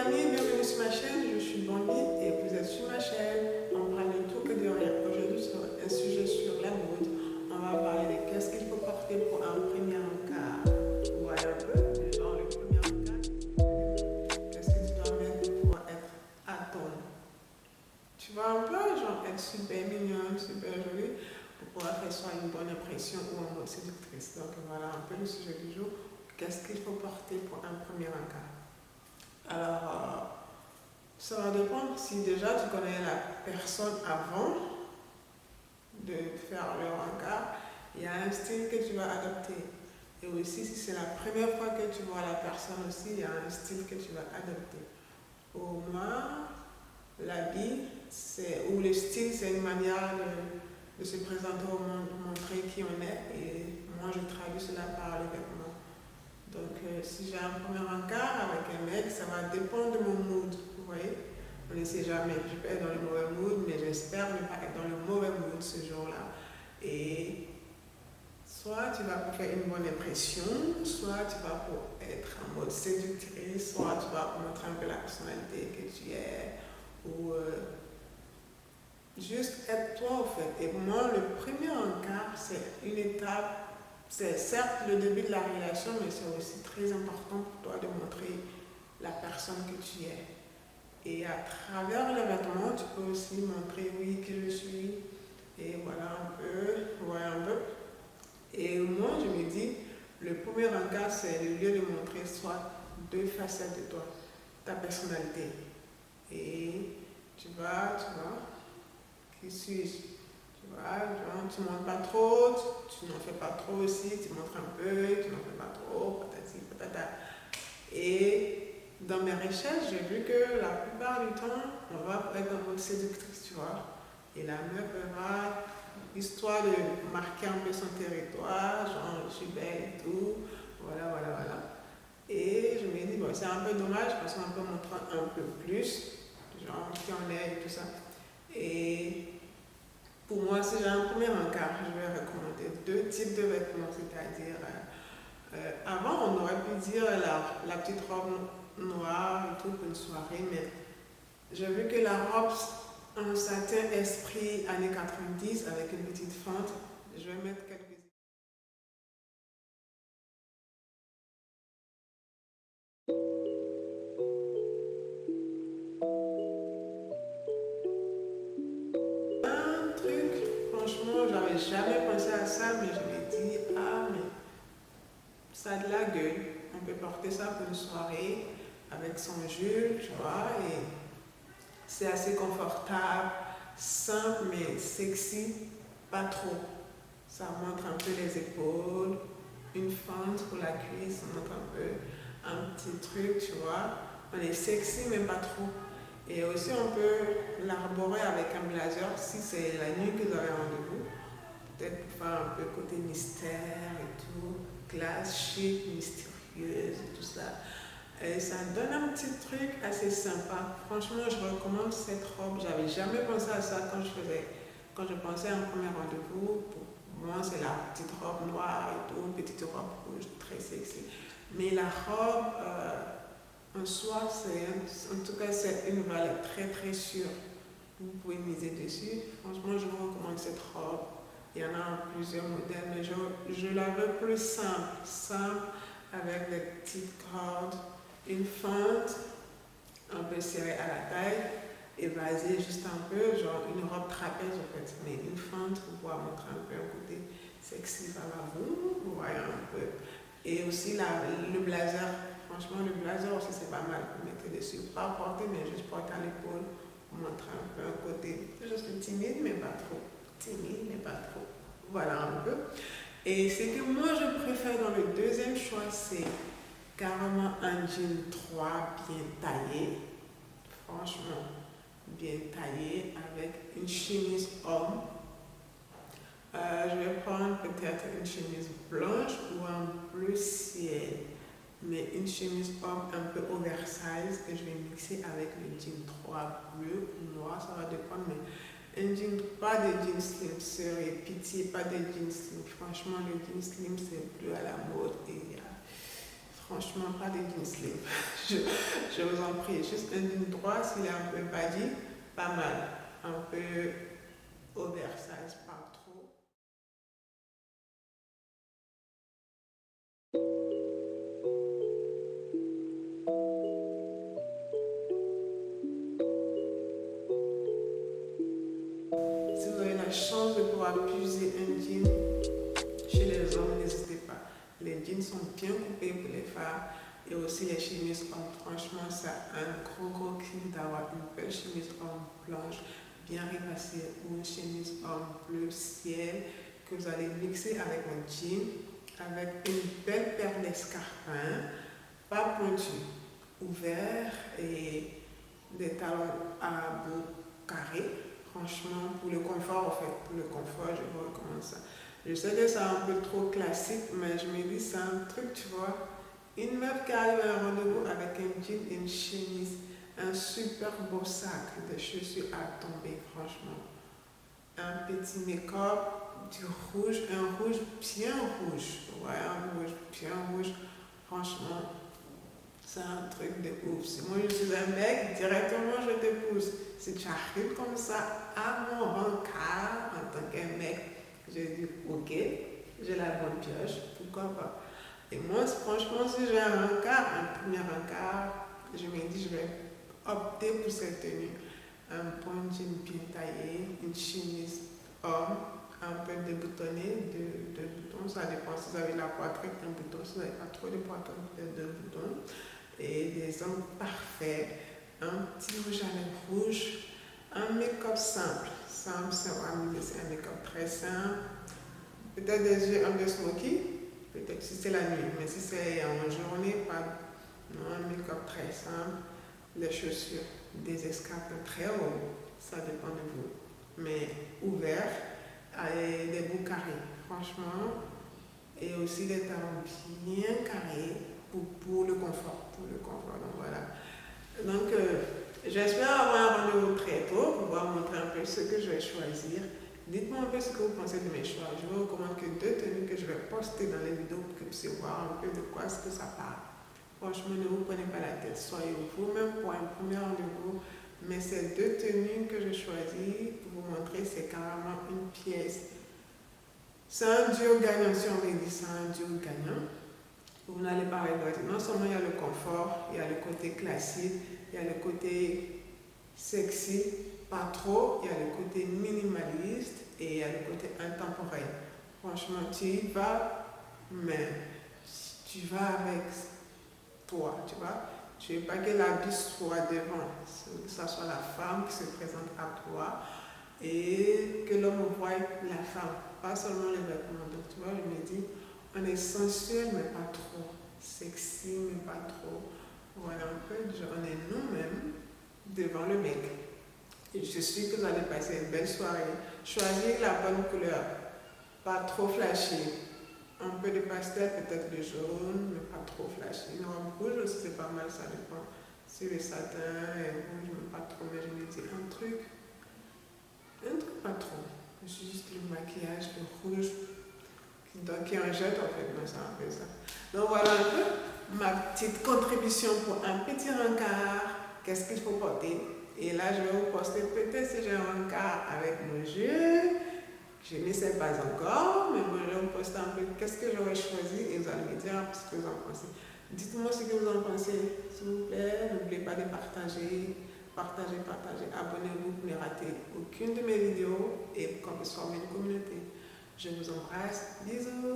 amis, bienvenue sur ma chaîne, je suis Bambi et vous êtes sur ma chaîne. On parle de tout que de rien. Aujourd'hui, sur un sujet sur la mode, on va parler de qu'est-ce qu'il faut porter pour un premier encart. Voilà un peu, genre le premier encart, qu'est-ce que tu dois mettre pour être à ton. Tu vois un peu, genre être super mignonne, super jolie, pour pouvoir faire soit une bonne impression ou en mode séductrice. Donc voilà un peu le sujet du jour. Qu'est-ce qu'il faut porter pour un premier encart? Alors, ça va dépendre si déjà tu connais la personne avant de faire le encart. Il y a un style que tu vas adopter. Et aussi, si c'est la première fois que tu vois la personne aussi, il y a un style que tu vas adopter. Pour moi, l'habit, ou le style, c'est une manière de se présenter au monde, de montrer qui on est. Et moi, je traduis cela par les vêtements. Donc, si j'ai un premier encart avec un mec, ça va dépendre de mon mood, vous voyez. On ne sait jamais, je peux être dans le mauvais mood, mais j'espère ne pas être dans le mauvais mood ce jour-là. Et soit tu vas pour faire une bonne impression, soit tu vas pour être en mode séductrice, soit tu vas pour montrer un peu la personnalité que tu es, ou juste être toi en fait. Et pour moi, le premier encart, c'est une étape. C'est certes le début de la relation, mais c'est aussi très important pour toi de montrer la personne que tu es. Et à travers les vêtements, tu peux aussi montrer, oui, qui je suis. Et voilà un peu, voilà un peu. Et moi, je me dis, le premier encart, c'est le lieu de montrer soit deux facettes de toi, ta personnalité. Et tu vois, qui suis-je? Tu vois, tu ne montres pas trop, tu n'en fais pas trop aussi, tu montres un peu, tu n'en fais pas trop, patati patata. Et dans mes recherches, j'ai vu que la plupart du temps, on va être en mode séductrice, tu vois. Et la meuf va, histoire de marquer un peu son territoire, genre je suis belle et tout, voilà. Et je me dis, bon, c'est un peu dommage parce qu'on peut montrer un peu plus, genre qui on est et tout ça. Et pour moi, si j'ai un premier encart, je vais recommander deux types de vêtements, c'est-à-dire, avant, on aurait pu dire la petite robe noire et tout pour une soirée, mais j'ai vu que la robe a un certain esprit années 90 avec une petite fente. Je vais mettre quelques un truc, franchement, j'avais jamais pensé à ça, mais je me dis, ah, mais ça a de la gueule. On peut porter ça pour une soirée avec son jupe, tu vois, et c'est assez confortable, simple mais sexy, pas trop. Ça montre un peu les épaules, une fente pour la cuisse, ça montre un peu un petit truc, tu vois. On est sexy mais pas trop. Et aussi on peut l'arborer avec un blazer si c'est la nuit que vous avez rendez-vous. Peut-être pour faire un peu côté mystère et tout, classe, chic, mystérieuse et tout ça. Et ça donne un petit truc assez sympa. Franchement, je recommande cette robe. J'avais jamais pensé à ça quand je pensais à un premier rendez-vous. Pour moi, c'est la petite robe noire et tout, une petite robe rouge, très sexy. Mais la robe, en soi, en tout cas, c'est une valeur très très sûre. Vous pouvez miser dessus. Franchement, je vous recommande cette robe. Il y en a plusieurs modèles, mais je la veux plus simple, avec des petites cordes, une fente un peu serrée à la taille, évasée juste un peu, genre une robe trapèze en fait, mais une fente pour pouvoir montrer un peu un côté sexy, vous voyez un peu. Et aussi le blazer, franchement le blazer aussi c'est pas mal pour mettre dessus, pas porter mais juste porter à l'épaule, pour montrer un peu un côté juste timide mais pas trop, timide mais pas trop, voilà un peu. Et ce que moi je préfère dans le deuxième choix, c'est carrément un jean 3 bien taillé, franchement bien taillé, avec une chemise homme. Je vais prendre peut-être une chemise blanche ou un bleu ciel, mais une chemise homme un peu oversize que je vais mixer avec le jean 3 bleu ou noir, ça va dépendre, mais un jean, pas de jean slim, sérieux, pitié, pas de jean slim. Franchement, le jean slim c'est plus à la mode et franchement, pas de jean slim. Je vous en prie, juste un jean droit, s'il est un peu badi, pas mal. Un peu oversize, pas trop. Si vous avez la chance de pouvoir puiser un jean chez les hommes, n'hésitez pas. Les jeans sont bien coupés pour les femmes et aussi les chemises hommes. Franchement, ça a un gros kiff d'avoir une belle chemise homme blanche bien ripassée ou une chemise homme bleu ciel que vous allez mixer avec un jean avec une belle paire d'escarpins, pas pointus, ouverts et des talons à bout carré. Franchement, pour le confort, en fait, pour le confort, je vous recommande ça. Je sais que c'est un peu trop classique, mais je me dis, c'est un truc, tu vois. Une meuf qui arrive à un rendez-vous avec un jean et une chemise, un super beau sac, des chaussures à tomber, franchement. Un petit make-up, du rouge, un rouge bien rouge. Ouais, un rouge bien rouge. Franchement, c'est un truc de ouf. Si moi je suis un mec, directement je te pousse. Si tu arrives comme ça à mon rencard en tant qu'un mec, je dis ok, j'ai la bonne pioche, pourquoi pas. Et moi, franchement, si j'ai un rencard, un premier rencard, je me dis je vais opter pour cette tenue. Un bon jean bien taillé, une chemise homme, un peu déboutonné, de boutons, ça dépend si vous avez la poitrine, un bouton, si vous n'avez pas trop de poitrine, peut-être deux boutons. Et des ongles parfaits, un petit rouge à lèvres rouge, un make-up simple, c'est un make-up très simple, peut-être des yeux un peu smoky, peut-être si c'est la nuit, mais si c'est en journée, pas non, un make-up très simple, les chaussures, des escarpins très hauts, ça dépend de vous, mais ouverts, avec des bouts carrés, franchement, et aussi des talons bien carrés pour le confort, donc voilà. Donc, j'espère avoir un rendez-vous très tôt pour vous montrer un peu ce que je vais choisir. Dites-moi un peu ce que vous pensez de mes choix. Je vous recommande que deux tenues que je vais poster dans les vidéos pour que vous puissiez voir un peu de quoi est-ce que ça parle. Franchement, ne vous prenez pas la tête. Soyez vous-même pour un premier rendez-vous. Mais ces deux tenues que je choisis pour vous montrer, c'est carrément une pièce. C'est un duo gagnant, si on veut dire c'est un duo gagnant. Vous n'allez pas regretter. Non seulement il y a le confort, il y a le côté classique, il y a le côté sexy, pas trop, il y a le côté minimaliste et il y a le côté intemporel. Franchement, tu y vas, mais tu vas avec toi, tu vois. Tu ne veux pas que la bise soit devant, que ce soit la femme qui se présente à toi et que l'homme voit la femme, pas seulement les vêtements. Donc, tu vois, je me dis, on est sensuel, mais pas trop. Sexy, mais pas trop. Voilà, en fait, on est nous-mêmes devant le mec. Et je suis que vous allez passer une belle soirée. Choisir la bonne couleur. Pas trop flashy. Un peu de pastel, peut-être de jaune, mais pas trop flashy. Une robe rouge aussi, c'est pas mal, ça dépend. Si le satin est rouge, mais pas trop. Mais je me dis un truc pas trop. Juste le maquillage, le rouge. Donc, qui en jette en fait, mais c'est un peu ça. Donc voilà un peu ma petite contribution pour un petit rencard. Qu'est-ce qu'il faut porter? Et là, je vais vous poster peut-être si j'ai un rencard avec mon jeu. Je ne sais pas encore, mais moi, je vais vous poster un peu qu'est-ce que j'aurais choisi et vous allez me dire ce que vous en pensez. Dites-moi ce que vous en pensez, s'il vous plaît. N'oubliez pas de partager. Partagez. Abonnez-vous pour ne rater aucune de mes vidéos et qu'on puisse former une communauté. Je vous embrasse. Bisous.